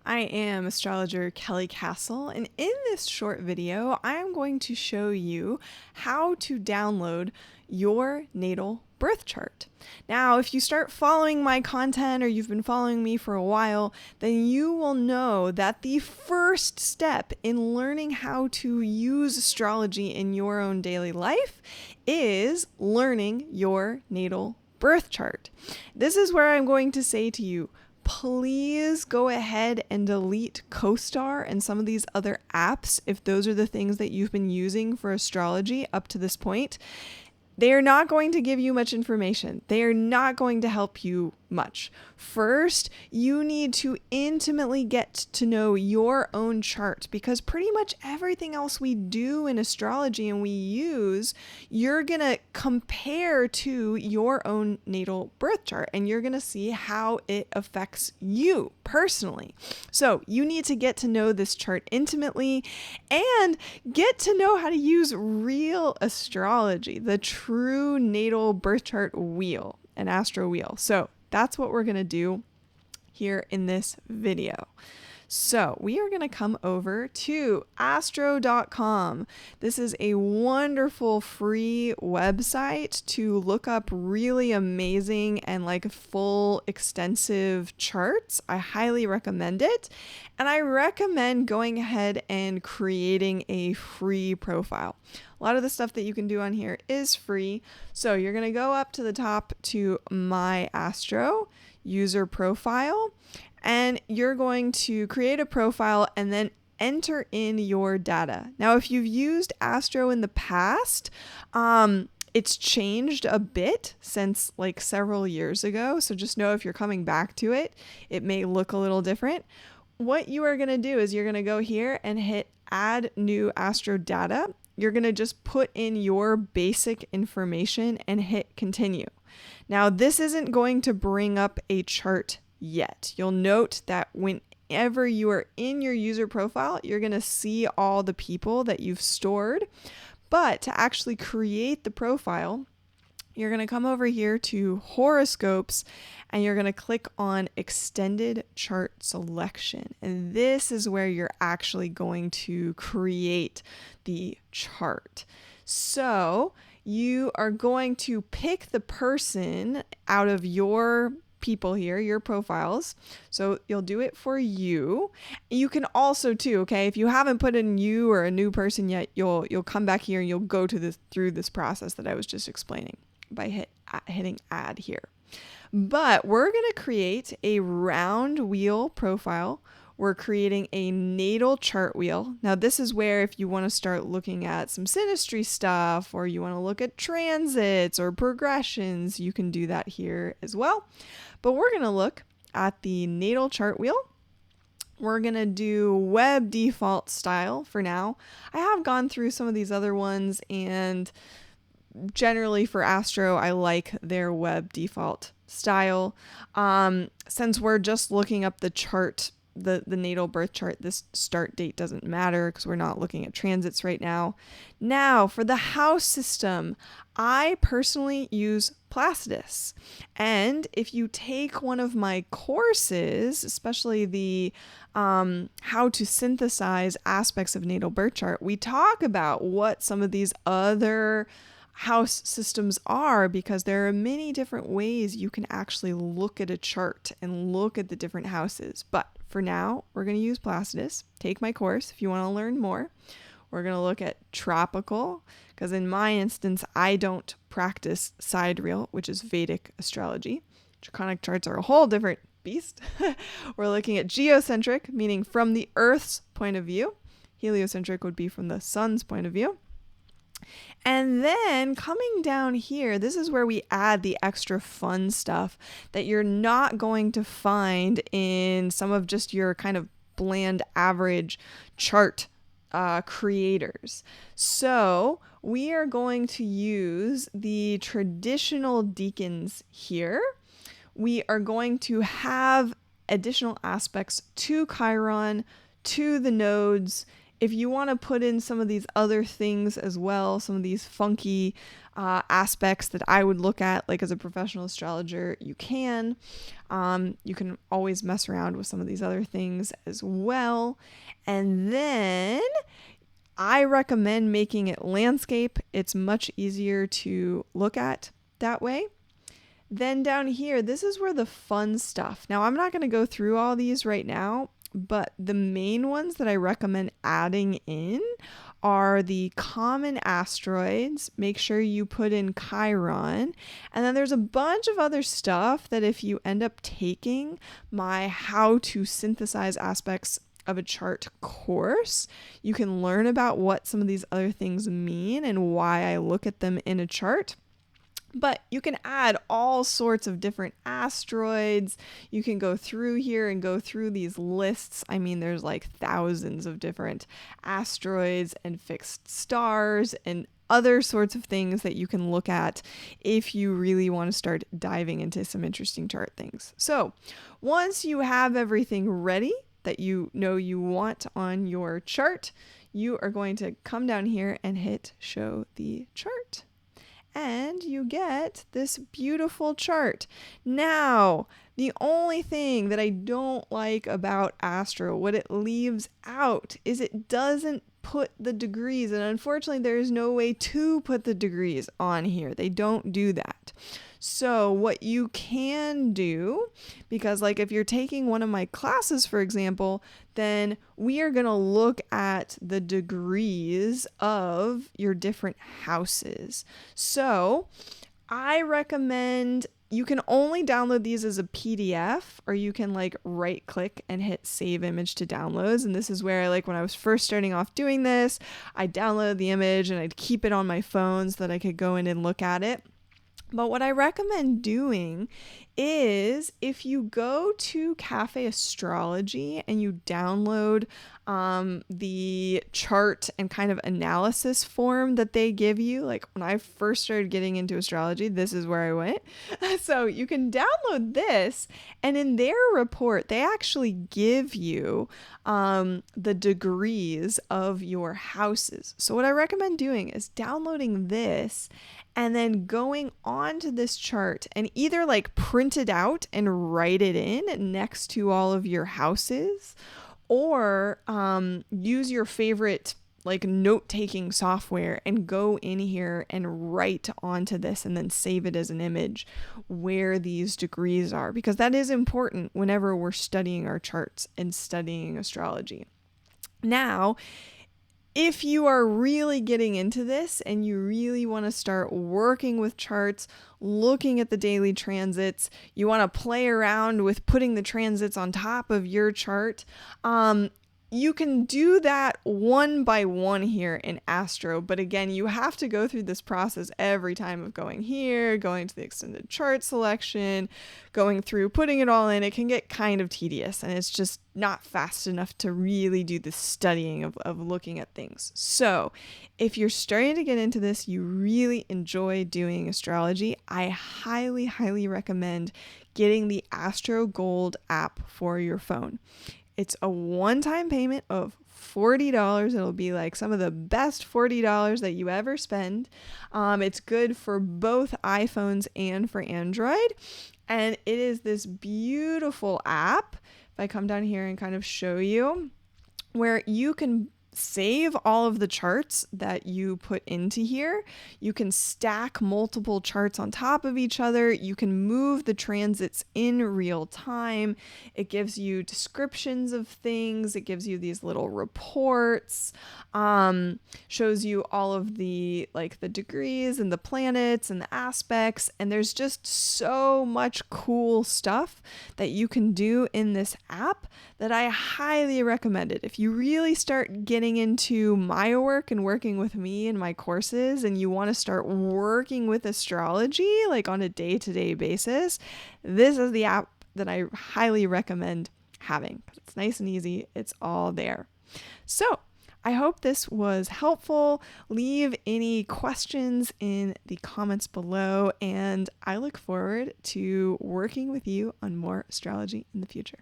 I am astrologer Kelly Castle, and in this short video, I am going to show you how to download your natal birth chart. Now, if you start following my content or you've been following me for a while, then you will know that the first step in learning how to use astrology in your own daily life is learning your natal birth chart. This is where I'm going to say to you, please go ahead and delete CoStar and some of these other apps if those are the things that you've been using for astrology up to this point. They are not going to give you much information. They are not going to help you much. First, you need to intimately get to know your own chart, because pretty much everything else we do in astrology and we use, you're going to compare to your own natal birth chart, and you're going to see how it affects you personally. So you need to get to know this chart intimately and get to know how to use real astrology, the true natal birth chart wheel, an astro wheel. So that's what we're going to do here in this video. So we are going to come over to astro.com. This is a wonderful free website to look up really amazing and like full extensive charts. I highly recommend it. And I recommend going ahead and creating a free profile. A lot of the stuff that you can do on here is free. So you're going to go up to the top to My Astro user profile, and you're going to create a profile and then enter in your data. Now, if you've used Astro in the past, it's changed a bit since like several years ago. So just know if you're coming back to it, it may look a little different. What you are going to do is you're going to go here and hit Add New Astro Data. You're going to just put in your basic information and hit Continue. Now, this isn't going to bring up a chart yet. You'll note that whenever you are in your user profile, you're going to see all the people that you've stored. But to actually create the profile, you're going to come over here to horoscopes and you're going to click on extended chart selection. And this is where you're actually going to create the chart. So you are going to pick the person out of your people here, your profiles. So you'll do it for you. You can also too, okay, if you haven't put in you or a new person yet, you'll come back here and you'll go to through this process that I was just explaining by hitting add here. But we're going to create a round wheel profile. We're creating a natal chart wheel. Now, this is where if you want to start looking at some synastry stuff, or you want to look at transits or progressions, you can do that here as well. But we're going to look at the natal chart wheel. We're going to do web default style for now. I have gone through some of these other ones, and generally for Astro, I like their web default style. Since we're just looking up the chart, the natal birth chart, this start date doesn't matter because we're not looking at transits right now. Now, for the house system, I personally use Placidus. And if you take one of my courses, especially the how to synthesize aspects of natal birth chart, we talk about what some of these other house systems are, because there are many different ways you can actually look at a chart and look at the different houses. But for now, we're going to use Placidus. Take my course if you want to learn more. We're going to look at tropical, because in my instance, I don't practice sidereal, which is Vedic astrology. Draconic charts are a whole different beast. We're looking at geocentric, meaning from the Earth's point of view. Heliocentric would be from the sun's point of view. And then coming down here, this is where we add the extra fun stuff that you're not going to find in some of just your kind of bland average chart creators. So we are going to use the traditional decans here. We are going to have additional aspects to Chiron, to the nodes, If you want to put in some of these other things as well, some of these funky aspects that I would look at, like as a professional astrologer, you can. You can always mess around with some of these other things as well. And then I recommend making it landscape. It's much easier to look at that way. Then down here, this is where the fun stuff. Now, I'm not going to go through all these right now, but the main ones that I recommend adding in are the common asteroids. Make sure you put in Chiron. And then there's a bunch of other stuff that if you end up taking my how to synthesize aspects of a chart course, you can learn about what some of these other things mean and why I look at them in a chart. But you can add all sorts of different asteroids. You can go through here and go through these lists. I mean, there's like thousands of different asteroids and fixed stars and other sorts of things that you can look at if you really want to start diving into some interesting chart things. So once you have everything ready that you know you want on your chart, you are going to come down here and hit show the chart. And you get this beautiful chart. Now, the only thing that I don't like about Astro, what it leaves out, is it doesn't put the degrees. And unfortunately, there is no way to put the degrees on here. They don't do that. So what you can do, because like if you're taking one of my classes, for example, then we are going to look at the degrees of your different houses. So I recommend you can only download these as a PDF, or you can like right click and hit save image to downloads. And this is where like when I was first starting off doing this, I downloaded the image and I'd keep it on my phone so that I could go in and look at it. But what I recommend doing is if you go to Cafe Astrology and you download the chart and kind of analysis form that they give you, like when I first started getting into astrology, this is where I went. So you can download this, and in their report, they actually give you the degrees of your houses. So what I recommend doing is downloading this and then going on to this chart and either like print it out and write it in next to all of your houses, or use your favorite like note-taking software and go in here and write onto this and then save it as an image where these degrees are, because that is important whenever we're studying our charts and studying astrology. Now, if you are really getting into this and you really want to start working with charts, looking at the daily transits, you want to play around with putting the transits on top of your chart, you can do that one by one here in Astro, but again, you have to go through this process every time of going here, going to the extended chart selection, going through, putting it all in. It can get kind of tedious, and it's just not fast enough to really do the studying of looking at things. So if you're starting to get into this, you really enjoy doing astrology, I highly, highly recommend getting the Astro Gold app for your phone. It's a one-time payment of $40. It'll be like some of the best $40 that you ever spend. It's good for both iPhones and for Android. And it is this beautiful app. If I come down here and kind of show you, where you can save all of the charts that you put into here. You can stack multiple charts on top of each other. You can move the transits in real time. It gives you descriptions of things. It gives you these little reports, shows you all of the like the degrees and the planets and the aspects. And there's just so much cool stuff that you can do in this app that I highly recommend it. If you really start getting into my work and working with me and my courses, and you want to start working with astrology like on a day-to-day basis, this is the app that I highly recommend having. It's nice and easy. It's all there. So I hope this was helpful. Leave any questions in the comments below, and I look forward to working with you on more astrology in the future.